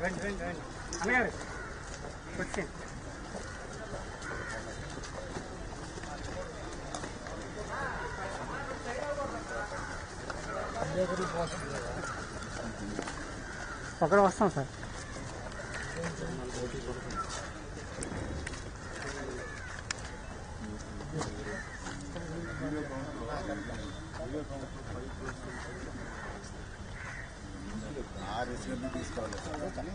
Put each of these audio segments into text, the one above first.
అన్నగారు వచ్చి ఒకరు వస్తాం సార్. తీసుకోవాలి కానీ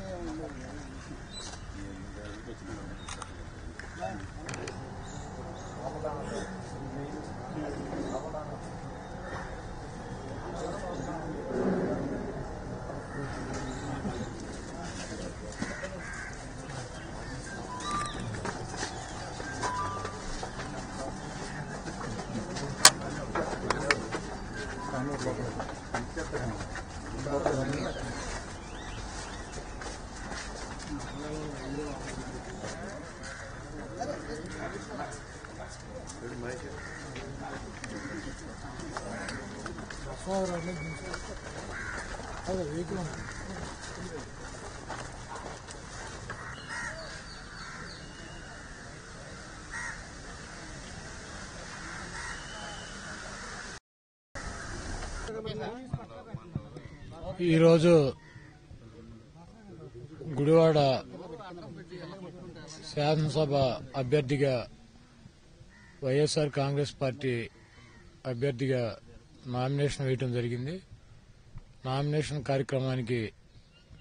ఈరోజు గుడివాడ శాసనసభ అభ్యర్థిగా వైఎస్ఆర్ కాంగ్రెస్ పార్టీ అభ్యర్థిగా నామినేషన్ వేయడం జరిగింది. నామినేషన్ కార్యక్రమానికి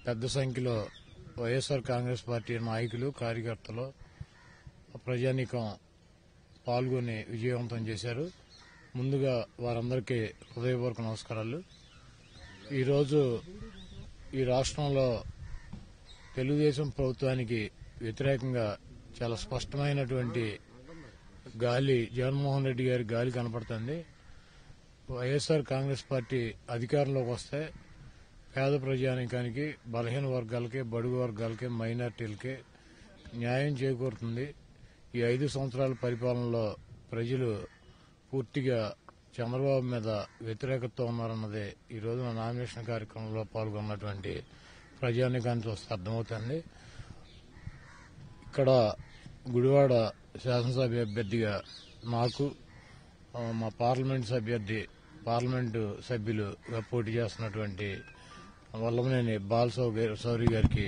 పెద్ద సంఖ్యలో వైఎస్ఆర్ కాంగ్రెస్ పార్టీ నాయకులు, కార్యకర్తలు, ప్రజానీకం పాల్గొని విజయవంతం చేశారు. ముందుగా వారందరికీ హృదయపూర్వక నమస్కారాలు. ఈరోజు ఈ రాష్ట్రంలో తెలుగుదేశం ప్రభుత్వానికి వ్యతిరేకంగా చాలా స్పష్టమైనటువంటి గాలి, జగన్మోహన్ రెడ్డి గారి గాలి కనపడుతుంది. వైఎస్ఆర్ కాంగ్రెస్ పార్టీ అధికారంలోకి వస్తే పేద ప్రజానీకానికి, బలహీన వర్గాలకి, బడుగు వర్గాలకి, మైనార్టీలకి న్యాయం చేకూరుతుంది. ఈ 5 సంవత్సరాల పరిపాలనలో ప్రజలు పూర్తిగా చంద్రబాబు మీద వ్యతిరేకతతో ఉన్నారన్నదే ఈ రోజున నామినేషన్ కార్యక్రమంలో పాల్గొన్నటువంటి ప్రజానీకాన్ని చూస్తే అర్థమవుతుంది. ఇక్కడ గుడివాడ శాసనసభ అభ్యర్థిగా నాకు, మా పార్లమెంటు సభ్యులుగా పోటీ చేస్తున్నటువంటి వల్లభనేని బాలశౌరి గారికి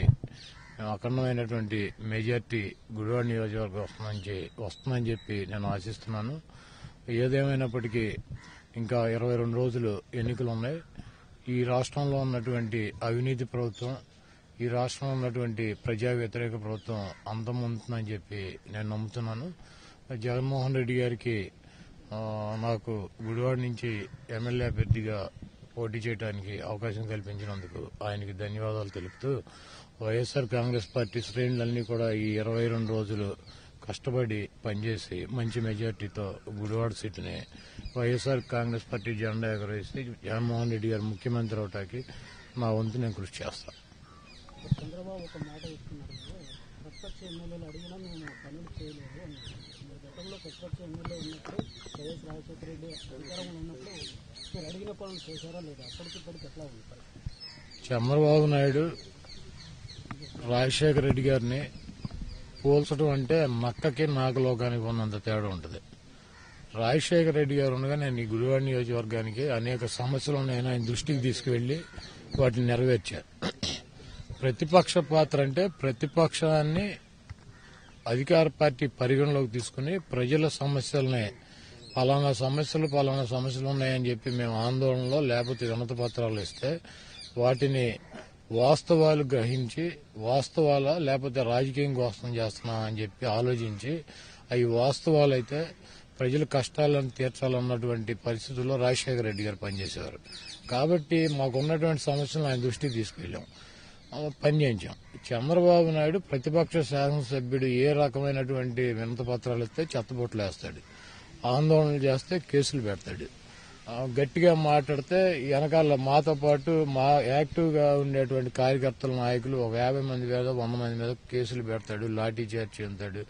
అఖండమైనటువంటి మెజార్టీ గుడివాడ నియోజకవర్గం వస్తుందని చెప్పి నేను ఆశిస్తున్నాను. ఏదేమైనప్పటికీ ఇంకా 22 రోజులు ఎన్నికలు ఉన్నాయి. ఈ రాష్ట్రంలో ఉన్నటువంటి అవినీతి ప్రభుత్వం, ఈ రాష్ట్రంలో ఉన్నటువంటి ప్రజా వ్యతిరేక ప్రభుత్వం అంతమవుతుందని చెప్పి నేను నమ్ముతున్నాను. జగన్మోహన్ రెడ్డి గారికి నాకు గుడివాడ నుంచి ఎమ్మెల్యే అభ్యర్థిగా పోటీ చేయడానికి అవకాశం కల్పించినందుకు ఆయనకి ధన్యవాదాలు తెలుపుతూ, వైఎస్ఆర్ కాంగ్రెస్ పార్టీ శ్రేణులన్నీ కూడా ఈ 22 రోజులు కష్టపడి పనిచేసి మంచి మెజార్టీతో గుడివాడ సీటుని వైఎస్ఆర్ కాంగ్రెస్ పార్టీ జెండా ఎగరేసి జగన్మోహన్ రెడ్డి గారు ముఖ్యమంత్రి అవటానికి నా వంతు నేను కృషి చేస్తాను. చంద్రబాబు ఒక మాట ఇస్తున్నారు, ప్రతిపక్ష ఎమ్మెల్యేలు అడిగినా మేము పనులు చేయలేదు అన్నారు. గతంలో ప్రతిపక్ష ఎమ్మెల్యే ఉన్నప్పుడు వైఎస్ రాజశేఖర రెడ్డి అధికారంలో ఉన్నప్పుడు మీరు అడిగిన పనులు చేశారా లేదా? అప్పటికిప్పటికి ఎట్లా ఉంటారు? చంద్రబాబు నాయుడు రాజశేఖర రెడ్డి గారిని పోల్చడం అంటే నక్కకి నాగలోకానికి ఉన్నంత తేడా ఉంటుంది. రాజశేఖర రెడ్డి గారు ఉండగా నేను ఈ గుడివాడ నియోజకవర్గానికి అనేక సమస్యలు ఉన్నాయని ఆయన దృష్టికి తీసుకువెళ్లి వాటిని నెరవేర్చారు. ప్రతిపక్ష పాత్ర అంటే ప్రతిపక్షాన్ని అధికార పార్టీ పరిగణలోకి తీసుకుని ప్రజల సమస్యలనే పలానా సమస్యలు ఉన్నాయని చెప్పి మేము ఆందోళనలో లేకపోతే వినతి పత్రాలు ఇస్తే వాటిని వాస్తవాలు గ్రహించి వాస్తవాల లేకపోతే రాజకీయం కోసం చేస్తున్నా అని చెప్పి ఆలోచించి అవి వాస్తవాలు అయితే ప్రజల కష్టాలను తీర్చాలన్నటువంటి పరిస్థితుల్లో రాజశేఖర రెడ్డి గారు పనిచేసేవారు. కాబట్టి మాకున్నటువంటి సమస్యలను ఆయన దృష్టికి తీసుకెళ్లాం, పనిచేయించాం. చంద్రబాబు నాయుడు ప్రతిపక్ష శాసనసభ్యుడు ఏ రకమైనటువంటి వినతి పత్రాలు ఇస్తే చెత్తబొట్లు వేస్తాడు, ఆందోళనలు చేస్తే కేసులు పెడతాడు, గట్టిగా మాట్లాడితే వెనకాల మాతో పాటు మా యాక్టివ్ గా ఉండేటువంటి కార్యకర్తల నాయకులు ఒక 50 మంది మీద 100 మంది మీద కేసులు పెడతాడు, లాఠీ చార్జ్ చేస్తాడు,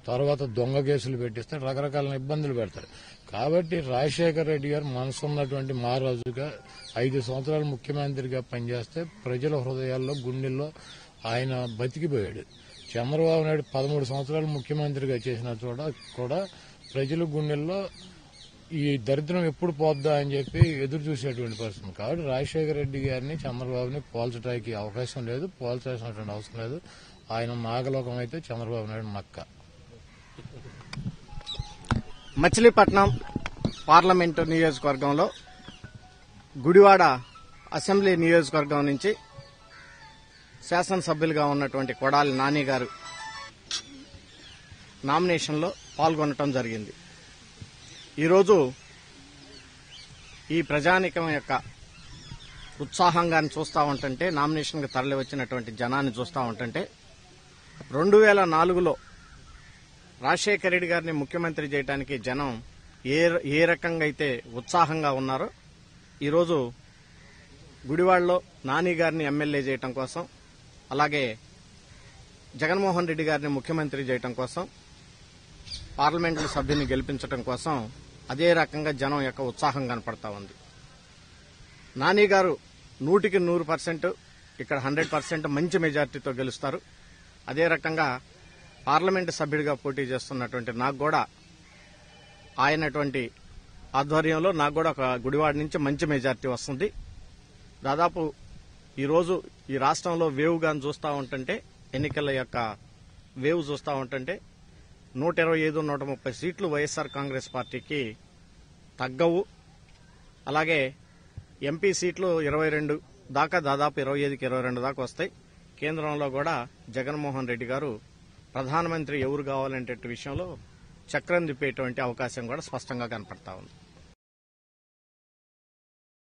తర్వాత దొంగ కేసులు పెట్టిస్తాడు, రకరకాల ఇబ్బందులు పెడతాడు. కాబట్టి రాజశేఖర రెడ్డి గారు మనసున్నటువంటి మహారాజుగా 5 సంవత్సరాలు ముఖ్యమంత్రిగా పనిచేస్తే ప్రజల హృదయాల్లో, గుండెల్లో ఆయన బతికిపోయాడు. చంద్రబాబు నాయుడు 13 సంవత్సరాలు ముఖ్యమంత్రిగా చేసిన కూడా ప్రజల గుండెల్లో ఈ దరిద్రం ఎప్పుడు పోద్దా అని చెప్పి ఎదురు చూసేటువంటి పరిస్థితి. కాబట్టి రాజశేఖర రెడ్డి గారిని చంద్రబాబుని పోల్చడానికి అవకాశం లేదు, పోల్చాల్సినటువంటి అవసరం లేదు. ఆయన నాగలోకం అయితే చంద్రబాబు నాయుడు నక్క. మచిలీపట్నం పార్లమెంటు నియోజకవర్గంలో గుడివాడ అసెంబ్లీ నియోజకవర్గం నుంచి శాసనసభ్యులుగా ఉన్నటువంటి కొడాలి నాని గారు నామినేషన్లో పాల్గొనడం జరిగింది. ఈరోజు ఈ ప్రజానీకం యొక్క ఉత్సాహంగా చూస్తూ ఉంటుంటే, నామినేషన్కి తరలి వచ్చినటువంటి జనాన్ని చూస్తూ ఉంటుంటే 2004లో రాజశేఖర రెడ్డి గారిని ముఖ్యమంత్రి చేయడానికి జనం ఏ రకంగా అయితే ఉత్సాహంగా ఉన్నారో ఈరోజు గుడివాడలో నాని గారిని ఎమ్మెల్యే చేయటం కోసం, అలాగే జగన్మోహన్ రెడ్డి గారిని ముఖ్యమంత్రి చేయటం కోసం, పార్లమెంటు సభ్యుని గెలిపించడం కోసం అదే రకంగా జనం యొక్క ఉత్సాహం కనపడతా ఉంది. నాని గారు 100% ఇక్కడ 100% మంచి మెజార్టీతో గెలుస్తారు. అదే రకంగా పార్లమెంటు సభ్యుడిగా పోటీ చేస్తున్నటువంటి నాకు కూడా ఆయనటువంటి ఆధ్వర్యంలో నాకు కూడా ఒక గుడివాడ నుంచి మంచి మెజార్టీ వస్తుంది. దాదాపు ఈరోజు ఈ రాష్ట్రంలో వేవ్ గాని చూస్తూ ఉంటుంటే, ఎన్నికల యొక్క వేవ్ చూస్తూ ఉంటుంటే 125-130 సీట్లు వైఎస్ఆర్ కాంగ్రెస్ పార్టీకి తగ్గవు. అలాగే ఎంపీ సీట్లు 22 దాకా, దాదాపు 25కి 22 దాకా వస్తాయి. కేంద్రంలో కూడా జగన్మోహన్ రెడ్డి గారు ప్రధానమంత్రి ఎవరు కావాలంటే విషయంలో చక్రం తిప్పేటువంటి అవకాశం కూడా స్పష్టంగా కనపడతా ఉంది.